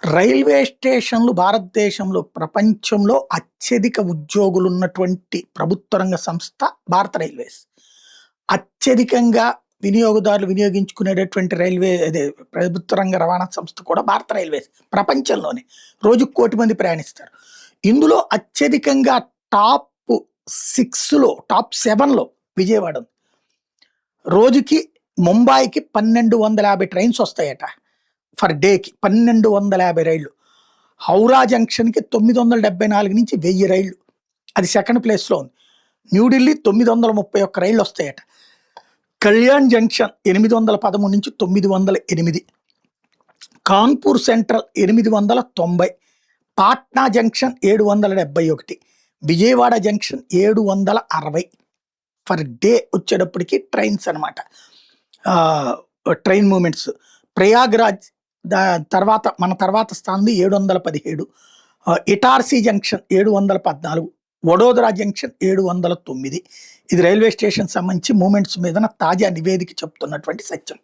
Railway స్టేషన్లు భారతదేశంలో, ప్రపంచంలో అత్యధిక ఉద్యోగులున్నటువంటి ప్రభుత్వ రంగ సంస్థ భారత రైల్వేస్. అత్యధికంగా వినియోగదారులు వినియోగించుకునేటటువంటి రైల్వే అదే ప్రభుత్వ రంగ రవాణా సంస్థ కూడా భారత రైల్వేస్. ప్రపంచంలోనే. రోజుకి 1,00,00,000 మంది ప్రయాణిస్తారు. ఇందులో అత్యధికంగా టాప్ 6లో, టాప్ 7లో విజయవాడ ఉంది. రోజుకి ముంబైకి 1,250 ట్రైన్స్ వస్తాయట. ఫర్ డేకి 1,250 రైళ్లు. హౌరా జంక్షన్‌కి 974 నుంచి 1000 రైళ్లు. అది సెకండ్ ప్లేస్‌లో ఉంది. న్యూఢిల్లీ 931 రైళ్లు వస్తాయట. కళ్యాణ్ జంక్షన్ 813 నుంచి 908. Kanpur central 890. Patna junction 771. Vijayawada junction 760 per day వచ్చేటప్పటికి ట్రైన్స్ అనమాట. Train movements. ప్రయాగ్రాజ్ తర్వాత మన తర్వాత స్థానం 717. ఇటార్సీ జంక్షన్ 714. వడోదరా జంక్షన్ 709. ఇది రైల్వే స్టేషన్ సంబంధించి మూమెంట్స్ మీద తాజా నివేదిక చెప్తున్నటువంటి సత్యం.